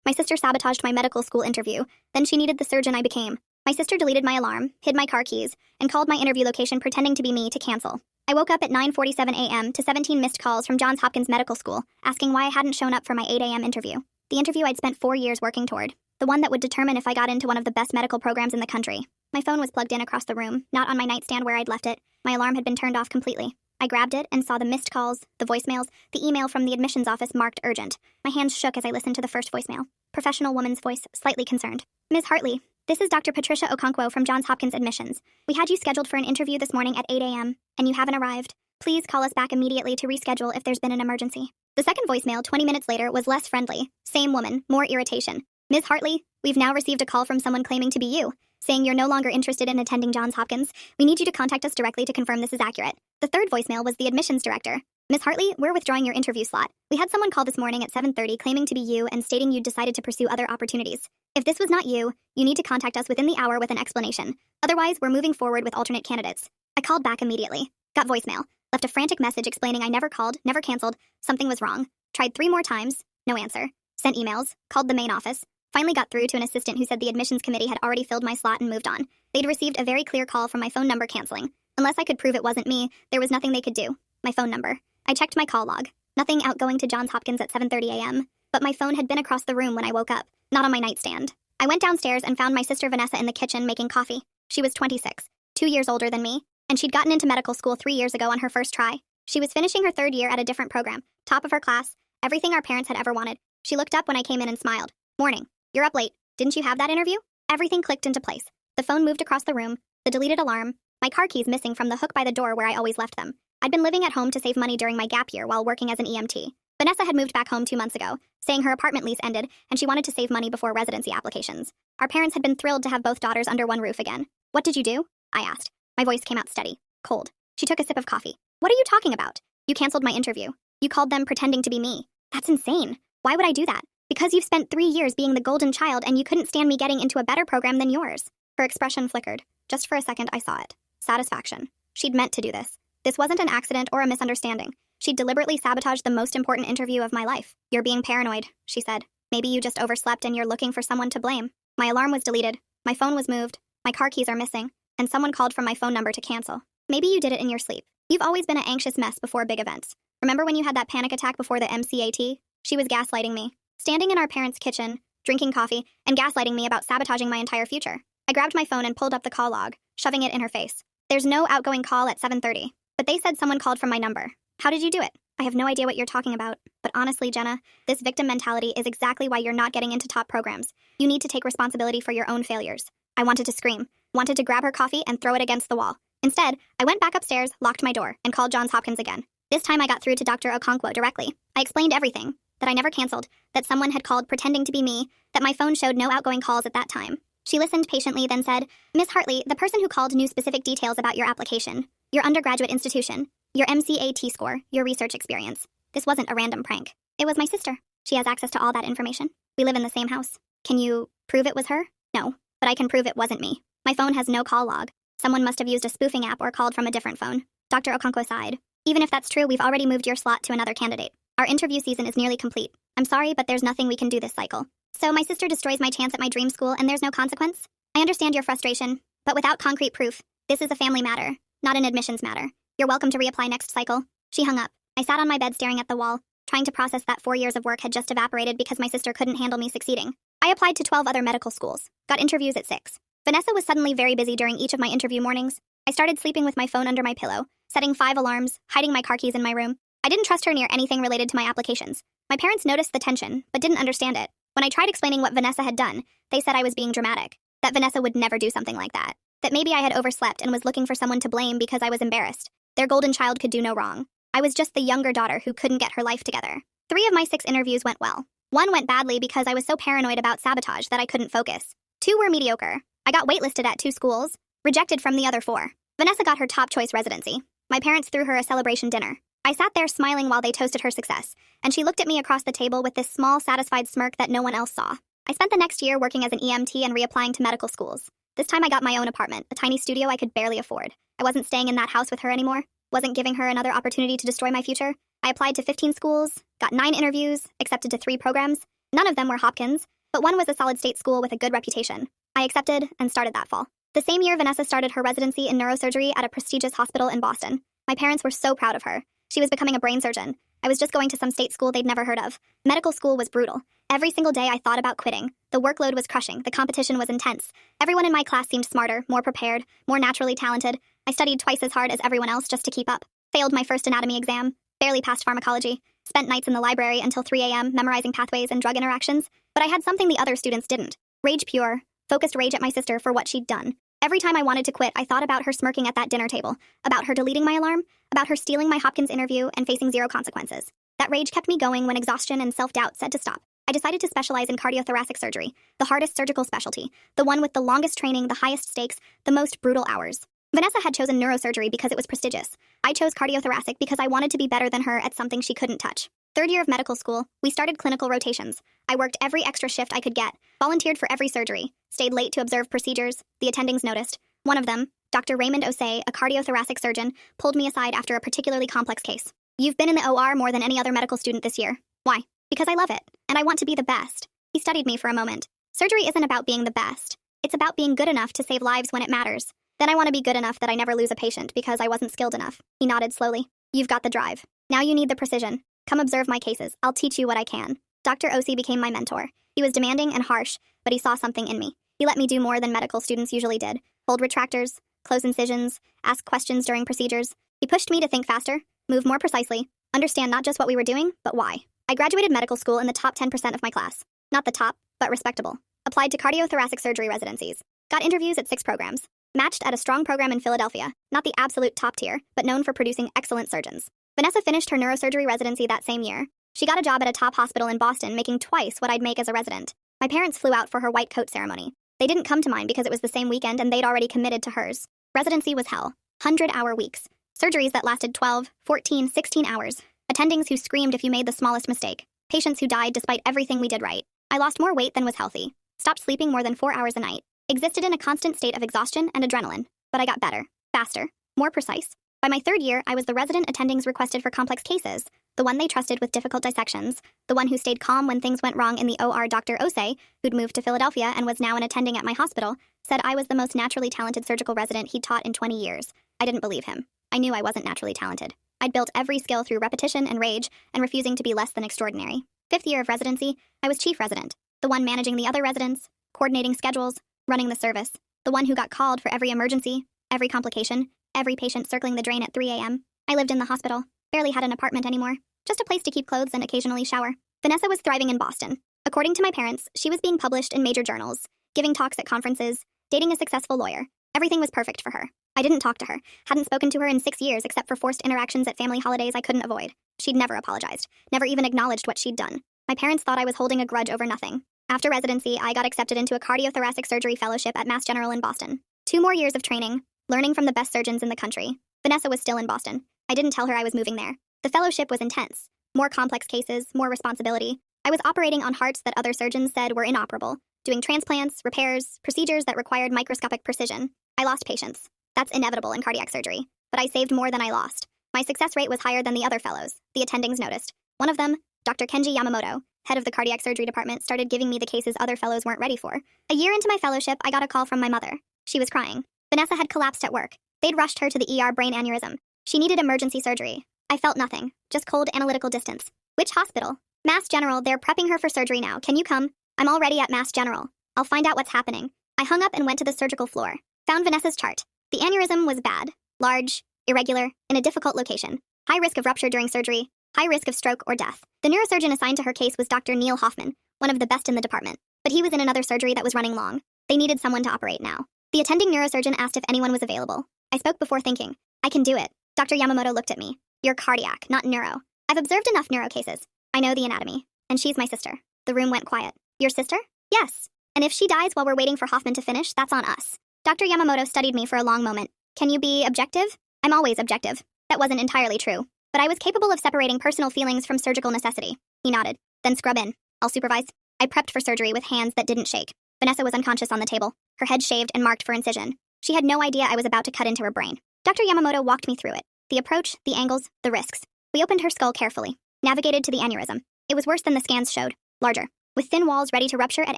My sister sabotaged my medical school interview. Then she needed the surgeon I became. My sister deleted my alarm, hid my car keys, and called my interview location pretending to be me to cancel. I woke up at 9:47 a.m. to 17 missed calls from Johns Hopkins Medical School, asking why I hadn't shown up for my 8 a.m. interview. The interview I'd spent 4 years working toward. The one that would determine if I got into one of the best medical programs in the country. My phone was plugged in across the room, not on my nightstand where I'd left it. My alarm had been turned off completely. I grabbed it and saw the missed calls, the voicemails, the email from the admissions office marked urgent. My hands shook as I listened to the first voicemail. Professional woman's voice, slightly concerned. Ms. Hartley, this is Dr. Patricia Okonkwo from Johns Hopkins Admissions. We had you scheduled for an interview this morning at 8 a.m., and you haven't arrived. Please call us back immediately to reschedule if there's been an emergency. The second voicemail, 20 minutes later, was less friendly. Same woman, more irritation. Ms. Hartley, we've now received a call from someone claiming to be you, saying you're no longer interested in attending Johns Hopkins. We need you to contact us directly to confirm this is accurate. The third voicemail was the admissions director. Ms. Hartley, we're withdrawing your interview slot. We had someone call this morning at 7:30 claiming to be you and stating you'd decided to pursue other opportunities. If this was not you, you need to contact us within the hour with an explanation. Otherwise, we're moving forward with alternate candidates. I called back immediately. Got voicemail. Left a frantic message explaining I never called, never canceled, something was wrong. Tried 3 more times, no answer. Sent emails, called the main office. Finally got through to an assistant who said the admissions committee had already filled my slot and moved on. They'd received a very clear call from my phone number canceling. Unless I could prove it wasn't me, there was nothing they could do. My phone number. I checked my call log. Nothing outgoing to Johns Hopkins at 7:30 a.m., but my phone had been across the room when I woke up, not on my nightstand. I went downstairs and found my sister Vanessa in the kitchen making coffee. She was 26, 2 years older than me, and she'd gotten into medical school 3 years ago on her first try. She was finishing her 3rd year at a different program, top of her class, everything our parents had ever wanted. She looked up when I came in and smiled. Morning. You're up late. Didn't you have that interview? Everything clicked into place. The phone moved across the room, the deleted alarm, my car keys missing from the hook by the door where I always left them. I'd been living at home to save money during my gap year while working as an EMT. Vanessa had moved back home 2 months ago, saying her apartment lease ended and she wanted to save money before residency applications. Our parents had been thrilled to have both daughters under one roof again. What did you do? I asked. My voice came out steady, cold. She took a sip of coffee. What are you talking about? You canceled my interview. You called them pretending to be me. That's insane. Why would I do that? Because you've spent 3 years being the golden child and you couldn't stand me getting into a better program than yours. Her expression flickered. Just for a second, I saw it. Satisfaction. She'd meant to do this. This wasn't an accident or a misunderstanding. She'd deliberately sabotaged the most important interview of my life. You're being paranoid, she said. Maybe you just overslept and you're looking for someone to blame. My alarm was deleted. My phone was moved. My car keys are missing. And someone called from my phone number to cancel. Maybe you did it in your sleep. You've always been an anxious mess before big events. Remember when you had that panic attack before the MCAT? She was gaslighting me. Standing in our parents' kitchen, drinking coffee, and gaslighting me about sabotaging my entire future. I grabbed my phone and pulled up the call log, shoving it in her face. There's no outgoing call at 7:30, but they said someone called from my number. How did you do it? I have no idea what you're talking about, but honestly, Jenna, this victim mentality is exactly why you're not getting into top programs. You need to take responsibility for your own failures. I wanted to scream, wanted to grab her coffee and throw it against the wall. Instead, I went back upstairs, locked my door, and called Johns Hopkins again. This time I got through to Dr. Okonkwo directly. I explained everything, that I never canceled, that someone had called pretending to be me, that my phone showed no outgoing calls at that time. She listened patiently, then said, Ms. Hartley, the person who called knew specific details about your application, your undergraduate institution, your MCAT score, your research experience. This wasn't a random prank. It was my sister. She has access to all that information. We live in the same house. Can you prove it was her? No, but I can prove it wasn't me. My phone has no call log. Someone must have used a spoofing app or called from a different phone. Dr. Okonkwo sighed. Even if that's true, we've already moved your slot to another candidate. Our interview season is nearly complete. I'm sorry, but there's nothing we can do this cycle. So my sister destroys my chance at my dream school and there's no consequence? I understand your frustration, but without concrete proof, this is a family matter, not an admissions matter. You're welcome to reapply next cycle. She hung up. I sat on my bed staring at the wall, trying to process that 4 years of work had just evaporated because my sister couldn't handle me succeeding. I applied to 12 other medical schools, got interviews at 6. Vanessa was suddenly very busy during each of my interview mornings. I started sleeping with my phone under my pillow, setting 5 alarms, hiding my car keys in my room. I didn't trust her near anything related to my applications. My parents noticed the tension, but didn't understand it. When I tried explaining what Vanessa had done, they said I was being dramatic, that Vanessa would never do something like that maybe I had overslept and was looking for someone to blame because I was embarrassed. Their golden child could do no wrong. I was just the younger daughter who couldn't get her life together. 3 of my 6 interviews went well. 1 went badly because I was so paranoid about sabotage that I couldn't focus. 2 were mediocre. I got waitlisted at 2 schools, rejected from the other 4. Vanessa got her top choice residency. My parents threw her a celebration dinner. I sat there smiling while they toasted her success, and she looked at me across the table with this small, satisfied smirk that no one else saw. I spent the next year working as an EMT and reapplying to medical schools. This time I got my own apartment, a tiny studio I could barely afford. I wasn't staying in that house with her anymore, wasn't giving her another opportunity to destroy my future. I applied to 15 schools, got 9 interviews, accepted to 3 programs. None of them were Hopkins, but one was a solid state school with a good reputation. I accepted and started that fall. The same year, Vanessa started her residency in neurosurgery at a prestigious hospital in Boston. My parents were so proud of her. She was becoming a brain surgeon. I was just going to some state school they'd never heard of. Medical school was brutal. Every single day I thought about quitting. The workload was crushing. The competition was intense. Everyone in my class seemed smarter, more prepared, more naturally talented. I studied twice as hard as everyone else just to keep up. Failed my first anatomy exam. Barely passed pharmacology. Spent nights in the library until 3 a.m. memorizing pathways and drug interactions. But I had something the other students didn't. Rage pure. Focused rage at my sister for what she'd done. Every time I wanted to quit, I thought about her smirking at that dinner table, about her deleting my alarm, about her stealing my Hopkins interview and facing zero consequences. That rage kept me going when exhaustion and self-doubt said to stop. I decided to specialize in cardiothoracic surgery, the hardest surgical specialty, the one with the longest training, the highest stakes, the most brutal hours. Vanessa had chosen neurosurgery because it was prestigious. I chose cardiothoracic because I wanted to be better than her at something she couldn't touch. Third year of medical school, we started clinical rotations. I worked every extra shift I could get, volunteered for every surgery, stayed late to observe procedures. The attendings noticed. One of them, Dr. Raymond Osei, a cardiothoracic surgeon, pulled me aside after a particularly complex case. "You've been in the OR more than any other medical student this year. Why?" "Because I love it, and I want to be the best." He studied me for a moment. "Surgery isn't about being the best. It's about being good enough to save lives when it matters. Then I want to be good enough that I never lose a patient because I wasn't skilled enough." He nodded slowly. "You've got the drive. Now you need the precision. Come observe my cases. I'll teach you what I can." Dr. Osei became my mentor. He was demanding and harsh, but he saw something in me. He let me do more than medical students usually did. Hold retractors, close incisions, ask questions during procedures. He pushed me to think faster, move more precisely, understand not just what we were doing, but why. I graduated medical school in the top 10% of my class. Not the top, but respectable. Applied to cardiothoracic surgery residencies. Got interviews at 6 programs. Matched at a strong program in Philadelphia, not the absolute top tier, but known for producing excellent surgeons. Vanessa finished her neurosurgery residency that same year. She got a job at a top hospital in Boston, making twice what I'd make as a resident. My parents flew out for her white coat ceremony. They didn't come to mine because it was the same weekend and they'd already committed to hers. Residency was hell. 100-hour weeks. Surgeries that lasted 12, 14, 16 hours. Attendings who screamed if you made the smallest mistake. Patients who died despite everything we did right. I lost more weight than was healthy. Stopped sleeping more than 4 hours a night. Existed in a constant state of exhaustion and adrenaline. But I got better. Faster. More precise. By my 3rd year, I was the resident attendings requested for complex cases. The one they trusted with difficult dissections. The one who stayed calm when things went wrong in the OR. Dr. Osei, who'd moved to Philadelphia and was now an attending at my hospital, said I was the most naturally talented surgical resident he'd taught in 20 years. I didn't believe him. I knew I wasn't naturally talented. I'd built every skill through repetition and rage, and refusing to be less than extraordinary. 5th year of residency, I was chief resident. The one managing the other residents, coordinating schedules, running the service. The one who got called for every emergency, every complication, every patient circling the drain at 3 a.m. I lived in the hospital. Barely had an apartment anymore. Just a place to keep clothes and occasionally shower. Vanessa was thriving in Boston. According to my parents, she was being published in major journals, giving talks at conferences, dating a successful lawyer. Everything was perfect for her. I didn't talk to her. Hadn't spoken to her in 6 years except for forced interactions at family holidays I couldn't avoid. She'd never apologized. Never even acknowledged what she'd done. My parents thought I was holding a grudge over nothing. After residency, I got accepted into a cardiothoracic surgery fellowship at Mass General in Boston. 2 more years of training, learning from the best surgeons in the country. Vanessa was still in Boston. I didn't tell her I was moving there. The fellowship was intense. More complex cases, more responsibility. I was operating on hearts that other surgeons said were inoperable, doing transplants, repairs, procedures that required microscopic precision. I lost patients. That's inevitable in cardiac surgery. But I saved more than I lost. My success rate was higher than the other fellows, the attendings noticed. One of them, Dr. Kenji Yamamoto, head of the cardiac surgery department, started giving me the cases other fellows weren't ready for. A year into my fellowship, I got a call from my mother. She was crying. Vanessa had collapsed at work. They'd rushed her to the ER brain aneurysm. She needed emergency surgery. I felt nothing, just cold analytical distance. Which hospital? Mass General, they're prepping her for surgery now. Can you come? I'm already at Mass General. I'll find out what's happening. I hung up and went to the surgical floor. Found Vanessa's chart. The aneurysm was bad. Large, irregular, in a difficult location. High risk of rupture during surgery. High risk of stroke or death. The neurosurgeon assigned to her case was Dr. Neil Hoffman, one of the best in the department. But he was in another surgery that was running long. They needed someone to operate now. The attending neurosurgeon asked if anyone was available. I spoke before thinking. I can do it. Dr. Yamamoto looked at me. You're cardiac, not neuro. I've observed enough neuro cases. I know the anatomy. And she's my sister. The room went quiet. Your sister? Yes. And if she dies while we're waiting for Hoffman to finish, that's on us. Dr. Yamamoto studied me for a long moment. Can you be objective? I'm always objective. That wasn't entirely true. But I was capable of separating personal feelings from surgical necessity. He nodded. Then scrub in. I'll supervise. I prepped for surgery with hands that didn't shake. Vanessa was unconscious on the table, her head shaved and marked for incision. She had no idea I was about to cut into her brain. Dr. Yamamoto walked me through it. The approach, the angles, the risks. We opened her skull carefully. Navigated to the aneurysm. It was worse than the scans showed. Larger. with thin walls ready to rupture at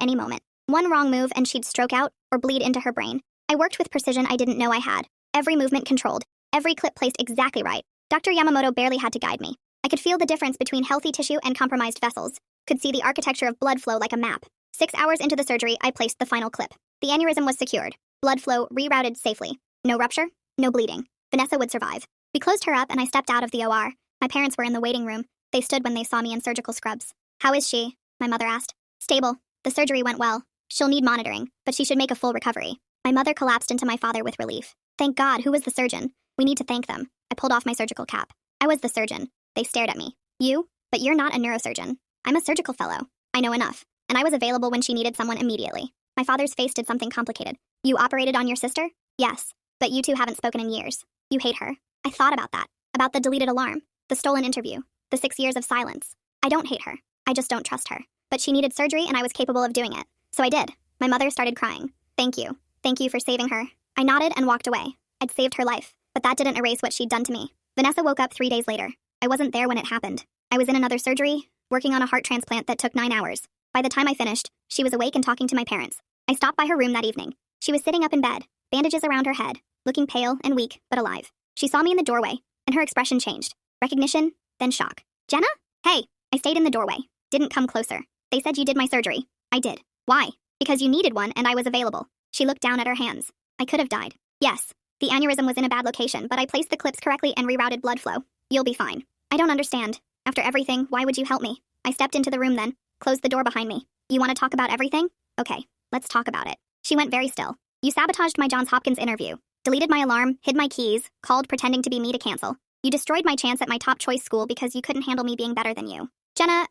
any moment. One wrong move and she'd stroke out or bleed into her brain. I worked with precision I didn't know I had. Every movement controlled, every clip placed exactly right. Dr. Yamamoto barely had to guide me. I could feel the difference between healthy tissue and compromised vessels, could see the architecture of blood flow like a map. 6 hours into the surgery, I placed the final clip. The aneurysm was secured. Blood flow rerouted safely. No rupture, no bleeding. Vanessa would survive. We closed her up and I stepped out of the OR. My parents were in the waiting room. They stood when they saw me in surgical scrubs. "How is she?" my mother asked. "Stable. The surgery went well. She'll need monitoring, but she should make a full recovery." My mother collapsed into my father with relief. "Thank God, who was the surgeon? We need to thank them." I pulled off my surgical cap. "I was the surgeon." They stared at me. "You? But you're not a neurosurgeon." "I'm a surgical fellow. I know enough." And I was available when she needed someone immediately. My father's face did something complicated. "You operated on your sister?" "Yes. But you two haven't spoken in years. You hate her." I thought about that. About the deleted alarm. The stolen interview. The 6 years of silence. I don't hate her. I just don't trust her. But she needed surgery and I was capable of doing it. So I did. My mother started crying. "Thank you. Thank you for saving her." I nodded and walked away. I'd saved her life. But that didn't erase what she'd done to me. Vanessa woke up 3 days later. I wasn't there when it happened. I was in another surgery, working on a heart transplant that took 9 hours. By the time I finished, she was awake and talking to my parents. I stopped by her room that evening. She was sitting up in bed, bandages around her head, looking pale and weak, but alive. She saw me in the doorway, and her expression changed. Recognition, then shock. "Jenna? Hey." I stayed in the doorway. Didn't come closer. "They said you did my surgery." I did. "Why?" "Because you needed one and I was available." She looked down at her hands. "I could have died." "Yes. The aneurysm was in a bad location, but I placed the clips correctly and rerouted blood flow. You'll be fine." "I don't understand. After everything, why would you help me?" I stepped into the room then, closed the door behind me. "You want to talk about everything? Okay, let's talk about it." She went very still. "You sabotaged my Johns Hopkins interview. Deleted my alarm, hid my keys, called pretending to be me to cancel. You destroyed my chance at my top choice school because you couldn't handle me being better than you." "Jenna,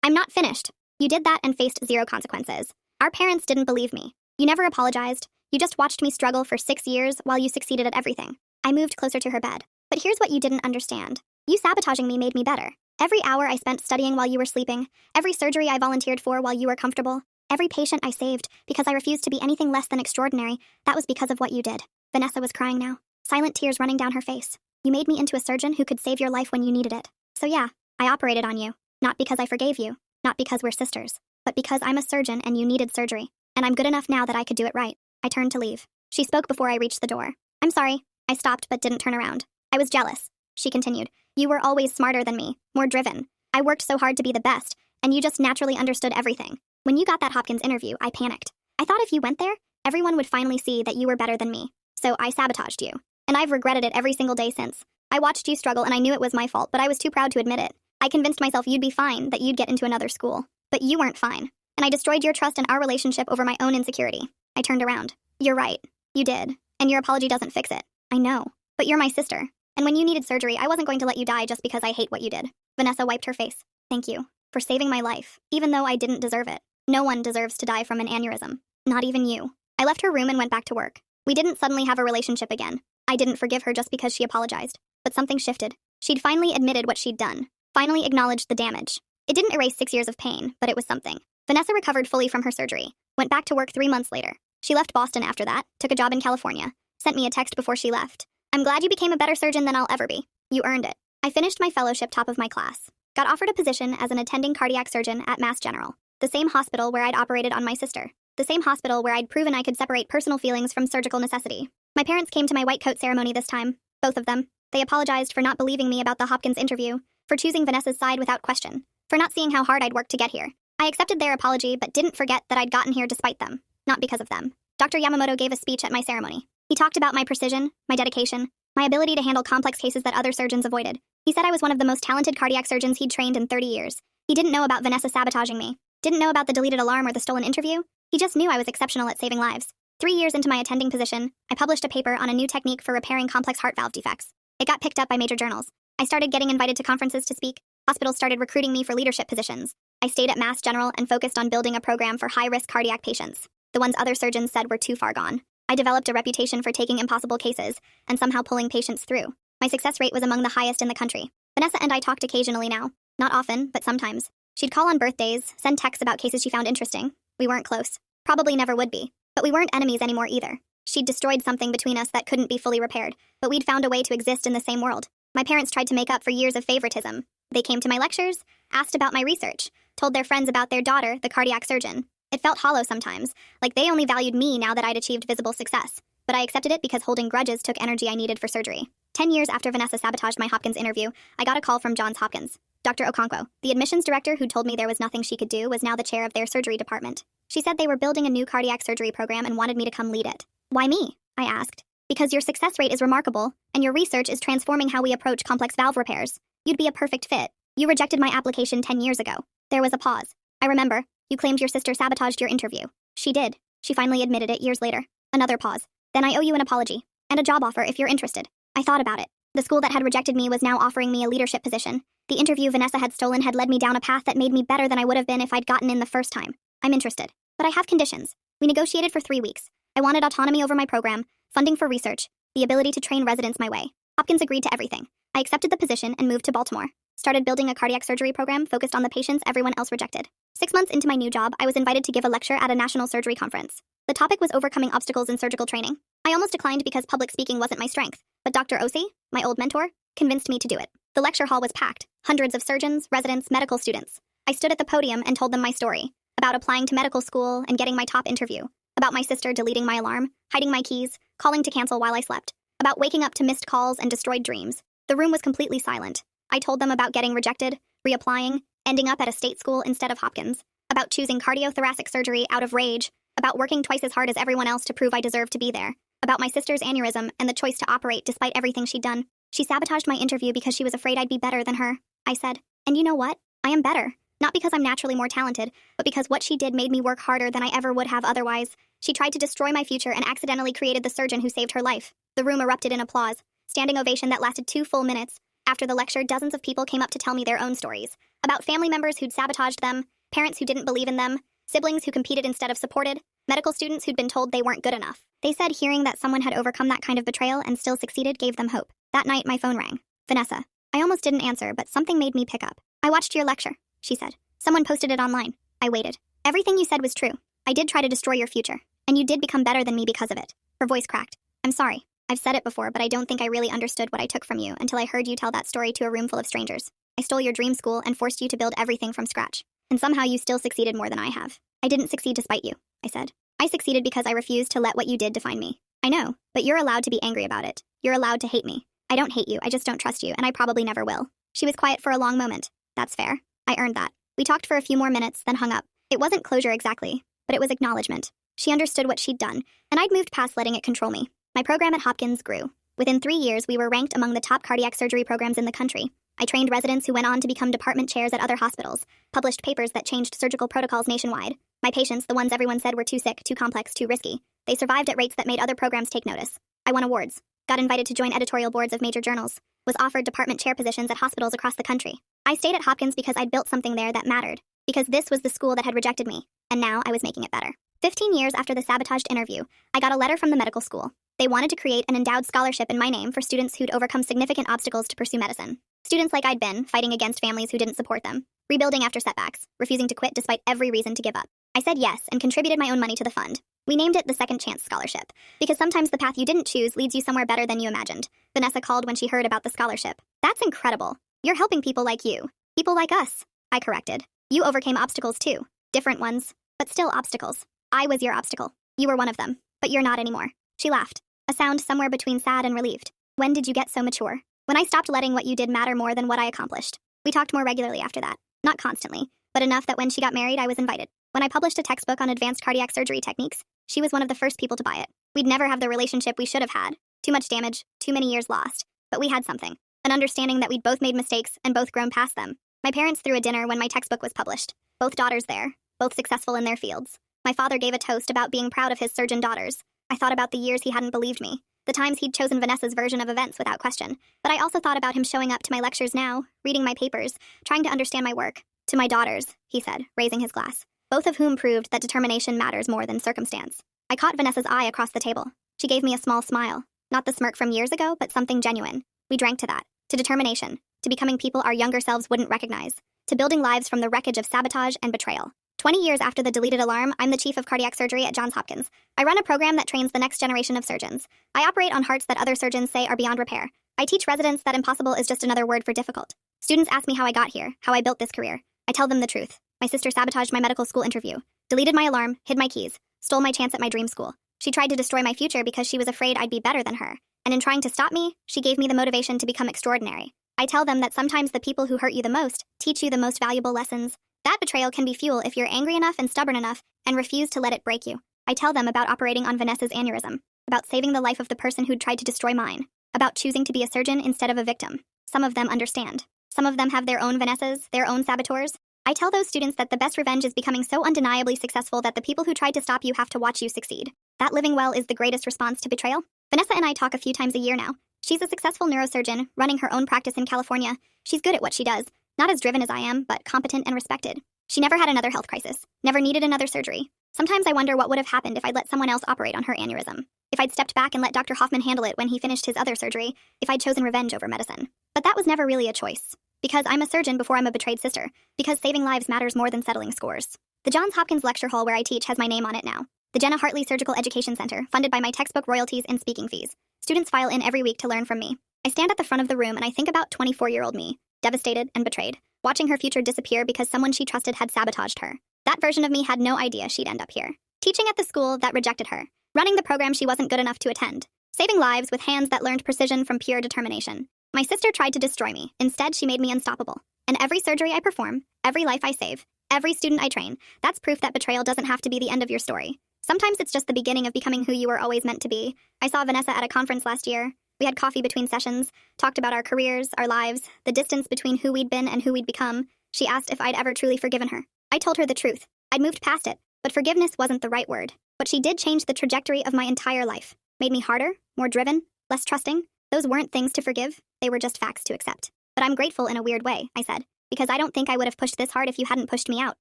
I'm not finished." "You did that and faced 0 consequences. Our parents didn't believe me. You never apologized. You just watched me struggle for 6 years while you succeeded at everything." I moved closer to her bed. "But here's what you didn't understand. You sabotaging me made me better. Every hour I spent studying while you were sleeping, every surgery I volunteered for while you were comfortable, every patient I saved because I refused to be anything less than extraordinary, that was because of what you did." Vanessa was crying now, silent tears running down her face. "You made me into a surgeon who could save your life when you needed it. So yeah, I operated on you. Not because I forgave you, not because we're sisters, but because I'm a surgeon and you needed surgery. And I'm good enough now that I could do it right." I turned to leave. She spoke before I reached the door. "I'm sorry." I stopped but didn't turn around. "I was jealous." She continued. "You were always smarter than me, more driven. I worked so hard to be the best, and you just naturally understood everything. When you got that Hopkins interview, I panicked. I thought if you went there, everyone would finally see that you were better than me. So I sabotaged you. And I've regretted it every single day since. I watched you struggle and I knew it was my fault, but I was too proud to admit it. I convinced myself you'd be fine, that you'd get into another school. But you weren't fine. And I destroyed your trust in our relationship over my own insecurity." I turned around. "You're right. You did. And your apology doesn't fix it. I know. But you're my sister. And when you needed surgery, I wasn't going to let you die just because I hate what you did." Vanessa wiped her face. "Thank you. For saving my life, even though I didn't deserve it. No one deserves to die from an aneurysm. Not even you." I left her room and went back to work. We didn't suddenly have a relationship again. I didn't forgive her just because she apologized. But something shifted. She'd finally admitted what she'd done. Finally acknowledged the damage. It didn't erase 6 years of pain, but it was something. Vanessa recovered fully from her surgery. Went back to work 3 months later. She left Boston after that, took a job in California. Sent me a text before she left. "I'm glad you became a better surgeon than I'll ever be. You earned it." I finished my fellowship top of my class. Got offered a position as an attending cardiac surgeon at Mass General. The same hospital where I'd operated on my sister. The same hospital where I'd proven I could separate personal feelings from surgical necessity. My parents came to my white coat ceremony this time. Both of them. They apologized for not believing me about the Hopkins interview, for choosing Vanessa's side without question, for not seeing how hard I'd worked to get here. I accepted their apology but didn't forget that I'd gotten here despite them, not because of them. Dr. Yamamoto gave a speech at my ceremony. He talked about my precision, my dedication, my ability to handle complex cases that other surgeons avoided. He said I was one of the most talented cardiac surgeons he'd trained in 30 years. He didn't know about Vanessa sabotaging me, didn't know about the deleted alarm or the stolen interview. He just knew I was exceptional at saving lives. 3 years into my attending position, I published a paper on a new technique for repairing complex heart valve defects. It got picked up by major journals. I started getting invited to conferences to speak. Hospitals started recruiting me for leadership positions. I stayed at Mass General and focused on building a program for high-risk cardiac patients, the ones other surgeons said were too far gone. I developed a reputation for taking impossible cases and somehow pulling patients through. My success rate was among the highest in the country. Vanessa and I talked occasionally now. Not often, but sometimes. She'd call on birthdays, send texts about cases she found interesting. We weren't close. Probably never would be. But we weren't enemies anymore either. She'd destroyed something between us that couldn't be fully repaired, but we'd found a way to exist in the same world. My parents tried to make up for years of favoritism. They came to my lectures, asked about my research, told their friends about their daughter, the cardiac surgeon. It felt hollow sometimes, like they only valued me now that I'd achieved visible success. But I accepted it because holding grudges took energy I needed for surgery. 10 years after Vanessa sabotaged my Hopkins interview, I got a call from Johns Hopkins. Dr. Okonkwo, the admissions director who told me there was nothing she could do, was now the chair of their surgery department. She said they were building a new cardiac surgery program and wanted me to come lead it. Why me? I asked. Because your success rate is remarkable, and your research is transforming how we approach complex valve repairs. You'd be a perfect fit. You rejected my application 10 years ago. There was a pause. I remember. You claimed your sister sabotaged your interview. She did. She finally admitted it years later. Another pause. Then I owe you an apology. And a job offer if you're interested. I thought about it. The school that had rejected me was now offering me a leadership position. The interview Vanessa had stolen had led me down a path that made me better than I would have been if I'd gotten in the first time. I'm interested. But I have conditions. We negotiated for 3 weeks. I wanted autonomy over my program, funding for research, the ability to train residents my way. Hopkins agreed to everything. I accepted the position and moved to Baltimore. Started building a cardiac surgery program focused on the patients everyone else rejected. 6 months into my new job, I was invited to give a lecture at a national surgery conference. The topic was overcoming obstacles in surgical training. I almost declined because public speaking wasn't my strength, but Dr. Osi, my old mentor, convinced me to do it. The lecture hall was packed. Hundreds of surgeons, residents, medical students. I stood at the podium and told them my story. About applying to medical school and getting my top interview. About my sister deleting my alarm, hiding my keys, calling to cancel while I slept. About waking up to missed calls and destroyed dreams. The room was completely silent. I told them about getting rejected, reapplying, ending up at a state school instead of Hopkins. About choosing cardiothoracic surgery out of rage. About working twice as hard as everyone else to prove I deserved to be there. About my sister's aneurysm and the choice to operate despite everything she'd done. She sabotaged my interview because she was afraid I'd be better than her. I said, and you know what? I am better. Not because I'm naturally more talented, but because what she did made me work harder than I ever would have otherwise. She tried to destroy my future and accidentally created the surgeon who saved her life. The room erupted in applause, standing ovation that lasted 2 full minutes. After the lecture, dozens of people came up to tell me their own stories. About family members who'd sabotaged them, parents who didn't believe in them, siblings who competed instead of supported, medical students who'd been told they weren't good enough. They said hearing that someone had overcome that kind of betrayal and still succeeded gave them hope. That night, my phone rang. Vanessa. I almost didn't answer, but something made me pick up. I watched your lecture, she said. Someone posted it online. I waited. Everything you said was true. I did try to destroy your future, and you did become better than me because of it. Her voice cracked. I'm sorry. I've said it before, but I don't think I really understood what I took from you until I heard you tell that story to a room full of strangers. I stole your dream school and forced you to build everything from scratch. And somehow you still succeeded more than I have. I didn't succeed to spite you, I said. I succeeded because I refused to let what you did define me. I know, but you're allowed to be angry about it. You're allowed to hate me. I don't hate you, I just don't trust you, and I probably never will. She was quiet for a long moment. That's fair. I earned that. We talked for a few more minutes, then hung up. It wasn't closure exactly, but it was acknowledgement. She understood what she'd done, and I'd moved past letting it control me. My program at Hopkins grew. Within 3 years, we were ranked among the top cardiac surgery programs in the country. I trained residents who went on to become department chairs at other hospitals, published papers that changed surgical protocols nationwide. My patients, the ones everyone said were too sick, too complex, too risky, they survived at rates that made other programs take notice. I won awards, got invited to join editorial boards of major journals, was offered department chair positions at hospitals across the country. I stayed at Hopkins because I'd built something there that mattered, because this was the school that had rejected me, and now I was making it better. 15 years after the sabotaged interview, I got a letter from the medical school. They wanted to create an endowed scholarship in my name for students who'd overcome significant obstacles to pursue medicine. Students like I'd been, fighting against families who didn't support them, rebuilding after setbacks, refusing to quit despite every reason to give up. I said yes and contributed my own money to the fund. We named it the Second Chance Scholarship, because sometimes the path you didn't choose leads you somewhere better than you imagined. Vanessa called when she heard about the scholarship. That's incredible. You're helping people like you. People like us. I corrected. You overcame obstacles too. Different ones, but still obstacles. I was your obstacle. You were one of them, but you're not anymore. She laughed, a sound somewhere between sad and relieved. When did you get so mature? When I stopped letting what you did matter more than what I accomplished. We talked more regularly after that. Not constantly, but enough that when she got married, I was invited. When I published a textbook on advanced cardiac surgery techniques, she was one of the first people to buy it. We'd never have the relationship we should have had. Too much damage, too many years lost. But we had something. An understanding that we'd both made mistakes and both grown past them. My parents threw a dinner when my textbook was published. Both daughters there, both successful in their fields. My father gave a toast about being proud of his surgeon daughters. I thought about the years he hadn't believed me, the times he'd chosen Vanessa's version of events without question. But I also thought about him showing up to my lectures now, reading my papers, trying to understand my work. To my daughters, he said, raising his glass, both of whom proved that determination matters more than circumstance. I caught Vanessa's eye across the table. She gave me a small smile. Not the smirk from years ago, but something genuine. We drank to that. To determination. To becoming people our younger selves wouldn't recognize. To building lives from the wreckage of sabotage and betrayal. 20 years after the deleted alarm, I'm the chief of cardiac surgery at Johns Hopkins. I run a program that trains the next generation of surgeons. I operate on hearts that other surgeons say are beyond repair. I teach residents that impossible is just another word for difficult. Students ask me how I got here, how I built this career. I tell them the truth. My sister sabotaged my medical school interview, deleted my alarm, hid my keys, stole my chance at my dream school. She tried to destroy my future because she was afraid I'd be better than her. And in trying to stop me, she gave me the motivation to become extraordinary. I tell them that sometimes the people who hurt you the most teach you the most valuable lessons. That betrayal can be fuel if you're angry enough and stubborn enough and refuse to let it break you. I tell them about operating on Vanessa's aneurysm, about saving the life of the person who'd tried to destroy mine, about choosing to be a surgeon instead of a victim. Some of them understand. Some of them have their own Vanessas, their own saboteurs. I tell those students that the best revenge is becoming so undeniably successful that the people who tried to stop you have to watch you succeed. That living well is the greatest response to betrayal. Vanessa and I talk a few times a year now. She's a successful neurosurgeon, running her own practice in California. She's good at what she does, not as driven as I am, but competent and respected. She never had another health crisis, never needed another surgery. Sometimes I wonder what would have happened if I'd let someone else operate on her aneurysm. If I'd stepped back and let Dr. Hoffman handle it when he finished his other surgery, if I'd chosen revenge over medicine. But that was never really a choice. Because I'm a surgeon before I'm a betrayed sister. Because saving lives matters more than settling scores. The Johns Hopkins lecture hall where I teach has my name on it now. The Jenna Hartley Surgical Education Center, funded by my textbook royalties and speaking fees. Students file in every week to learn from me. I stand at the front of the room and I think about 24-year-old me, devastated and betrayed, watching her future disappear because someone she trusted had sabotaged her. That version of me had no idea she'd end up here. Teaching at the school that rejected her. Running the program she wasn't good enough to attend. Saving lives with hands that learned precision from pure determination. My sister tried to destroy me. Instead, she made me unstoppable. And every surgery I perform, every life I save, every student I train, that's proof that betrayal doesn't have to be the end of your story. Sometimes it's just the beginning of becoming who you were always meant to be. I saw Vanessa at a conference last year. We had coffee between sessions, talked about our careers, our lives, the distance between who we'd been and who we'd become. She asked if I'd ever truly forgiven her. I told her the truth. I'd moved past it, but forgiveness wasn't the right word. But she did change the trajectory of my entire life. Made me harder, more driven, less trusting. Those weren't things to forgive. They were just facts to accept. But I'm grateful in a weird way, I said, because I don't think I would have pushed this hard if you hadn't pushed me out.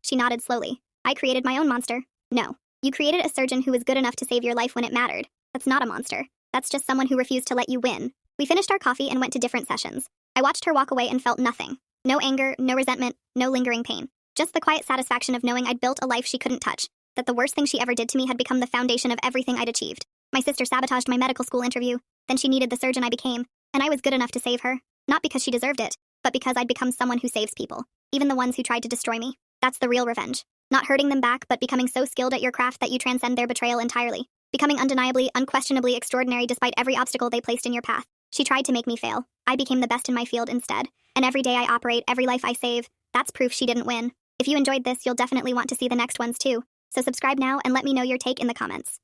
She nodded slowly. I created my own monster. No. You created a surgeon who was good enough to save your life when it mattered. That's not a monster. That's just someone who refused to let you win. We finished our coffee and went to different sessions. I watched her walk away and felt nothing. No anger, no resentment, no lingering pain. Just the quiet satisfaction of knowing I'd built a life she couldn't touch. That the worst thing she ever did to me had become the foundation of everything I'd achieved. My sister sabotaged my medical school interview. Then she needed the surgeon I became. And I was good enough to save her. Not because she deserved it, but because I'd become someone who saves people. Even the ones who tried to destroy me. That's the real revenge. Not hurting them back, but becoming so skilled at your craft that you transcend their betrayal entirely. Becoming undeniably, unquestionably extraordinary despite every obstacle they placed in your path. She tried to make me fail. I became the best in my field instead. And every day I operate, every life I save, that's proof she didn't win. If you enjoyed this, you'll definitely want to see the next ones too. So subscribe now and let me know your take in the comments.